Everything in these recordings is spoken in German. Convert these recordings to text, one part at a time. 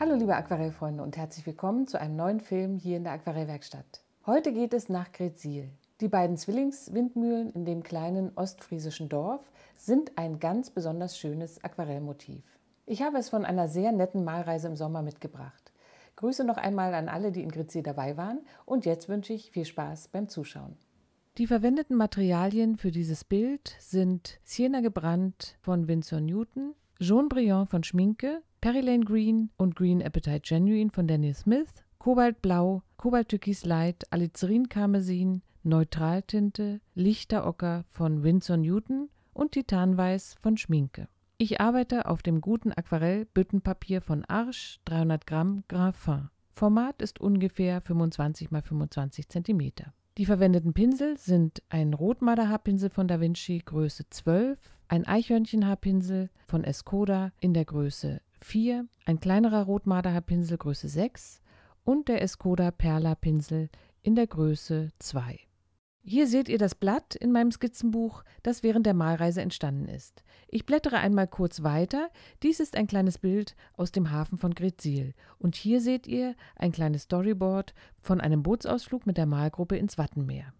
Hallo liebe Aquarellfreunde und herzlich willkommen zu einem neuen Film hier in der Aquarellwerkstatt. Heute geht es nach Greetsiel. Die beiden Zwillingswindmühlen in dem kleinen ostfriesischen Dorf sind ein ganz besonders schönes Aquarellmotiv. Ich habe es von einer sehr netten Malreise im Sommer mitgebracht. Grüße noch einmal an alle, die in Greetsiel dabei waren, und jetzt wünsche ich viel Spaß beim Zuschauen. Die verwendeten Materialien für dieses Bild sind Sienna gebrannt von Winsor Newton, Jaune Brillant von Schminke, Perilane Green und Green Appetite Genuine von Daniel Smith, Kobaltblau, Cobalt Türkis Light, Alizarin Karmesin, Neutraltinte, Lichter Ocker von Winsor Newton und Titanweiß von Schminke. Ich arbeite auf dem guten Aquarell-Büttenpapier von Arches, 300 Gramm Graphin. Format ist ungefähr 25 x 25 cm. Die verwendeten Pinsel sind ein Rotmarderhaarpinsel von Da Vinci Größe 12, ein Eichhörnchenhaarpinsel von Escoda in der Größe 4, ein kleinerer Rotmarderhaarpinsel Größe 6 und der Escoda Perla Pinsel in der Größe 2. Hier seht ihr das Blatt in meinem Skizzenbuch, das während der Malreise entstanden ist. Ich blättere einmal kurz weiter. Dies ist ein kleines Bild aus dem Hafen von Greetsiel. Und hier seht ihr ein kleines Storyboard von einem Bootsausflug mit der Malgruppe ins Wattenmeer.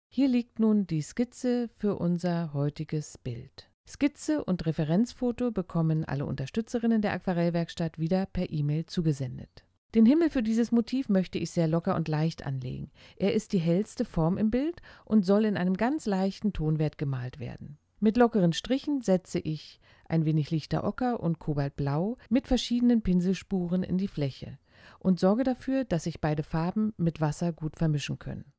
Hier liegt nun die Skizze für unser heutiges Bild. Skizze und Referenzfoto bekommen alle Unterstützerinnen der Aquarellwerkstatt wieder per E-Mail zugesendet. Den Himmel für dieses Motiv möchte ich sehr locker und leicht anlegen. Er ist die hellste Form im Bild und soll in einem ganz leichten Tonwert gemalt werden. Mit lockeren Strichen setze ich ein wenig lichter Ocker und Kobaltblau mit verschiedenen Pinselspuren in die Fläche und sorge dafür, dass sich beide Farben mit Wasser gut vermischen können.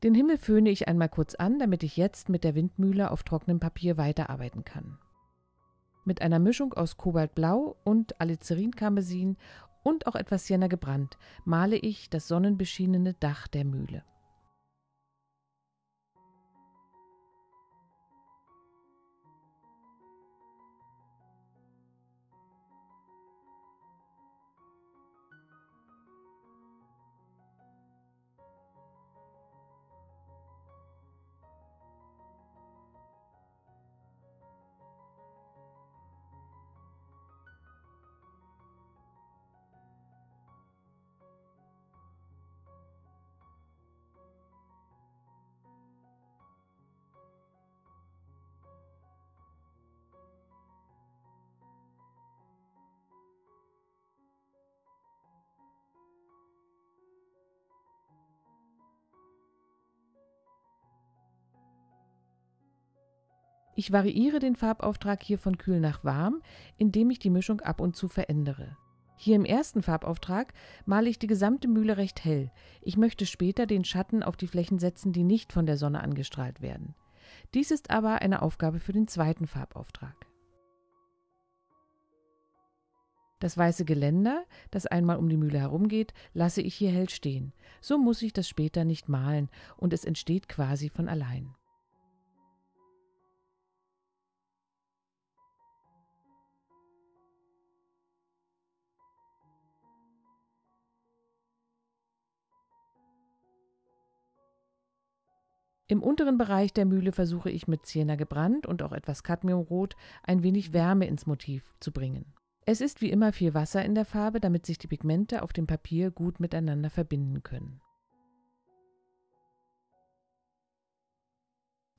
Den Himmel föhne ich einmal kurz an, damit ich jetzt mit der Windmühle auf trockenem Papier weiterarbeiten kann. Mit einer Mischung aus Kobaltblau und Alizarin Karmesin und auch etwas Sienna gebrannt male ich das sonnenbeschienene Dach der Mühle. Ich variiere den Farbauftrag hier von kühl nach warm, indem ich die Mischung ab und zu verändere. Hier im ersten Farbauftrag male ich die gesamte Mühle recht hell. Ich möchte später den Schatten auf die Flächen setzen, die nicht von der Sonne angestrahlt werden. Dies ist aber eine Aufgabe für den zweiten Farbauftrag. Das weiße Geländer, das einmal um die Mühle herumgeht, lasse ich hier hell stehen. So muss ich das später nicht malen und es entsteht quasi von allein. Im unteren Bereich der Mühle versuche ich mit Sienna gebrannt und auch etwas Cadmiumrot ein wenig Wärme ins Motiv zu bringen. Es ist wie immer viel Wasser in der Farbe, damit sich die Pigmente auf dem Papier gut miteinander verbinden können.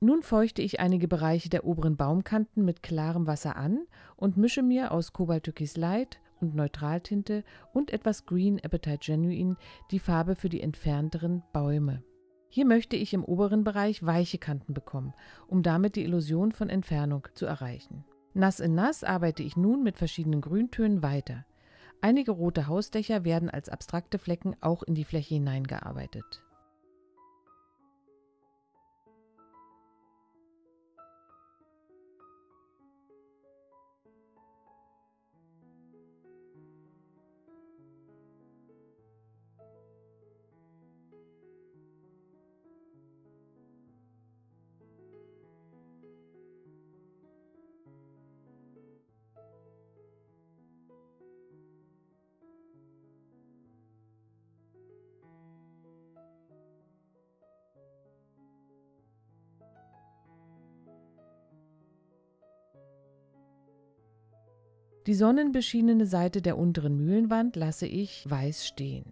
Nun feuchte ich einige Bereiche der oberen Baumkanten mit klarem Wasser an und mische mir aus Cobalt Türkis Light und Neutraltinte und etwas Green Appetite Genuine die Farbe für die entfernteren Bäume. Hier möchte ich im oberen Bereich weiche Kanten bekommen, um damit die Illusion von Entfernung zu erreichen. Nass in nass arbeite ich nun mit verschiedenen Grüntönen weiter. Einige rote Hausdächer werden als abstrakte Flecken auch in die Fläche hineingearbeitet. Die sonnenbeschienene Seite der unteren Mühlenwand lasse ich weiß stehen.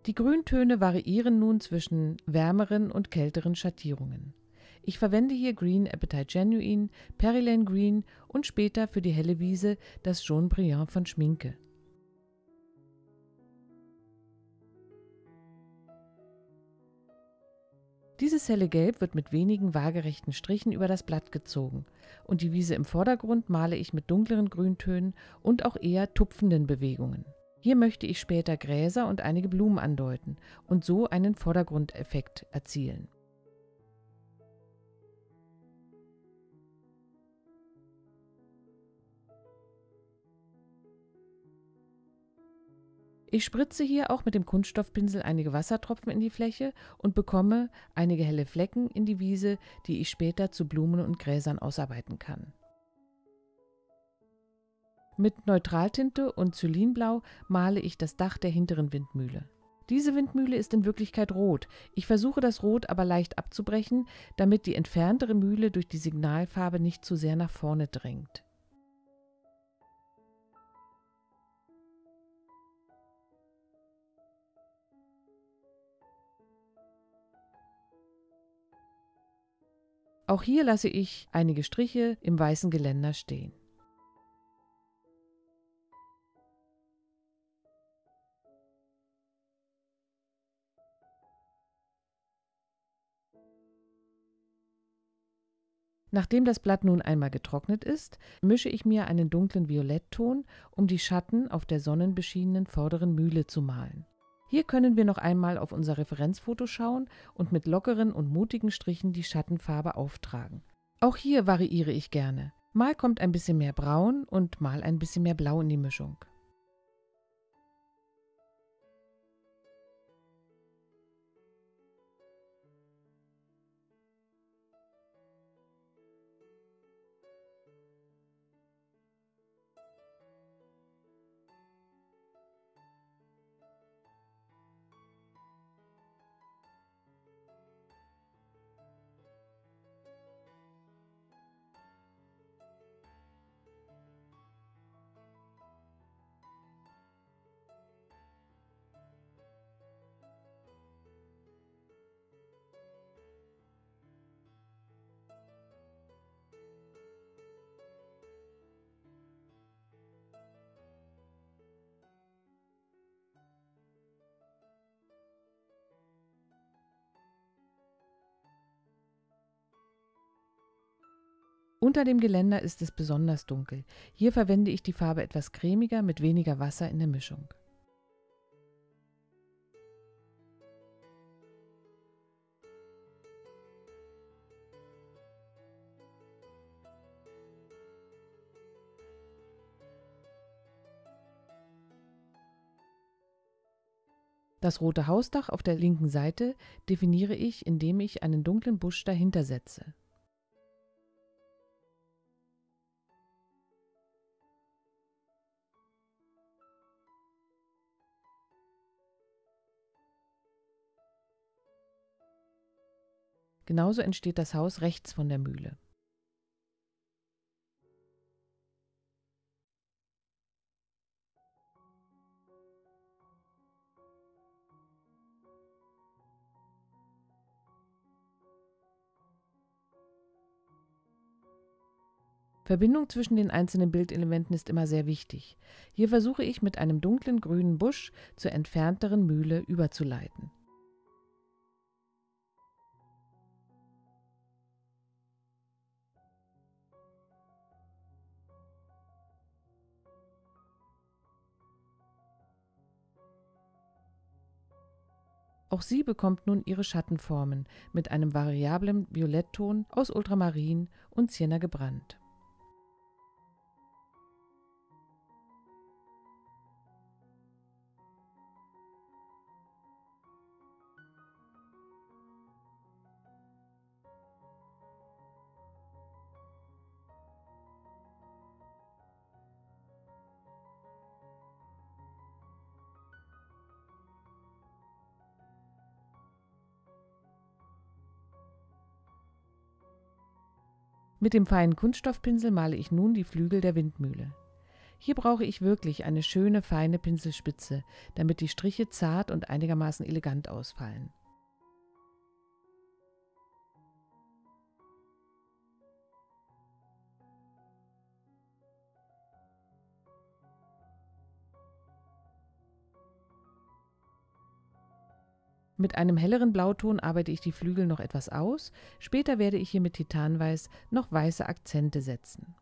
Die Grüntöne variieren nun zwischen wärmeren und kälteren Schattierungen. Ich verwende hier Green Apatite Genuine, Perilane Green und später für die helle Wiese das Jaune Brillant von Schminke. Dieses helle Gelb wird mit wenigen waagerechten Strichen über das Blatt gezogen und die Wiese im Vordergrund male ich mit dunkleren Grüntönen und auch eher tupfenden Bewegungen. Hier möchte ich später Gräser und einige Blumen andeuten und so einen Vordergrundeffekt erzielen. Ich spritze hier auch mit dem Kunststoffpinsel einige Wassertropfen in die Fläche und bekomme einige helle Flecken in die Wiese, die ich später zu Blumen und Gräsern ausarbeiten kann. Mit Neutraltinte und Xylinblau male ich das Dach der hinteren Windmühle. Diese Windmühle ist in Wirklichkeit rot. Ich versuche das Rot aber leicht abzubrechen, damit die entferntere Mühle durch die Signalfarbe nicht zu sehr nach vorne drängt. Auch hier lasse ich einige Striche im weißen Geländer stehen. Nachdem das Blatt nun einmal getrocknet ist, mische ich mir einen dunklen Violettton, um die Schatten auf der sonnenbeschienenen vorderen Mühle zu malen. Hier können wir noch einmal auf unser Referenzfoto schauen und mit lockeren und mutigen Strichen die Schattenfarbe auftragen. Auch hier variiere ich gerne. Mal kommt ein bisschen mehr Braun und mal ein bisschen mehr Blau in die Mischung. Unter dem Geländer ist es besonders dunkel. Hier verwende ich die Farbe etwas cremiger mit weniger Wasser in der Mischung. Das rote Hausdach auf der linken Seite definiere ich, indem ich einen dunklen Busch dahinter setze. Genauso entsteht das Haus rechts von der Mühle. Verbindung zwischen den einzelnen Bildelementen ist immer sehr wichtig. Hier versuche ich mit einem dunklen grünen Busch zur entfernteren Mühle überzuleiten. Auch sie bekommt nun ihre Schattenformen mit einem variablen Violettton aus Ultramarin und Sienna gebrannt. Mit dem feinen Kunststoffpinsel male ich nun die Flügel der Windmühle. Hier brauche ich wirklich eine schöne, feine Pinselspitze, damit die Striche zart und einigermaßen elegant ausfallen. Mit einem helleren Blauton arbeite ich die Flügel noch etwas aus, später werde ich hier mit Titanweiß noch weiße Akzente setzen.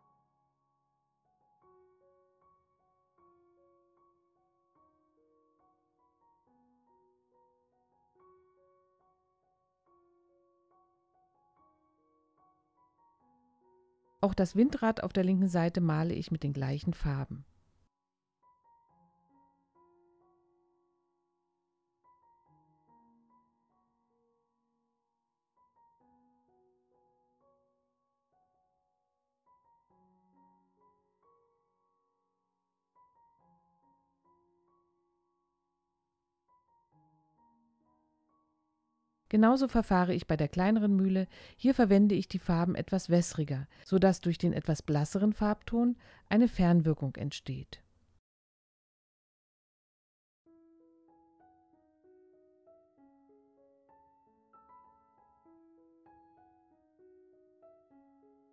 Auch das Windrad auf der linken Seite male ich mit den gleichen Farben. Genauso verfahre ich bei der kleineren Mühle. Hier verwende ich die Farben etwas wässriger, sodass durch den etwas blasseren Farbton eine Fernwirkung entsteht.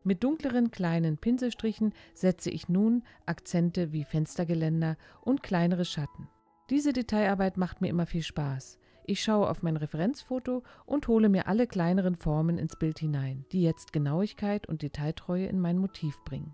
Mit dunkleren kleinen Pinselstrichen setze ich nun Akzente wie Fenstergeländer und kleinere Schatten. Diese Detailarbeit macht mir immer viel Spaß. Ich schaue auf mein Referenzfoto und hole mir alle kleineren Formen ins Bild hinein, die jetzt Genauigkeit und Detailtreue in mein Motiv bringen.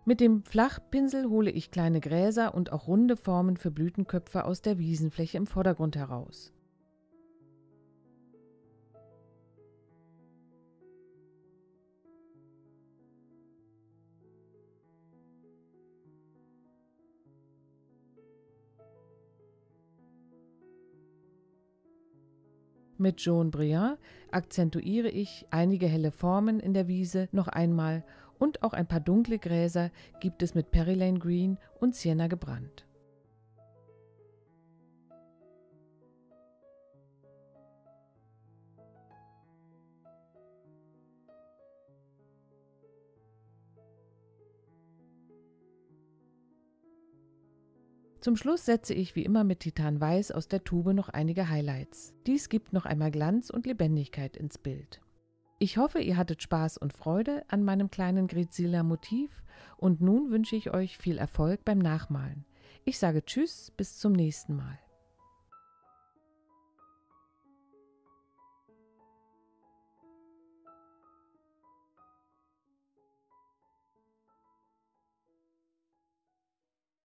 Mit dem Flachpinsel hole ich kleine Gräser und auch runde Formen für Blütenköpfe aus der Wiesenfläche im Vordergrund heraus. Mit Jaune Brillant akzentuiere ich einige helle Formen in der Wiese noch einmal und auch ein paar dunkle Gräser gibt es mit Perilane Green und Sienna gebrannt. Zum Schluss setze ich wie immer mit Titanweiß aus der Tube noch einige Highlights. Dies gibt noch einmal Glanz und Lebendigkeit ins Bild. Ich hoffe, ihr hattet Spaß und Freude an meinem kleinen Grezila Motiv und nun wünsche ich euch viel Erfolg beim Nachmalen. Ich sage Tschüss, bis zum nächsten Mal.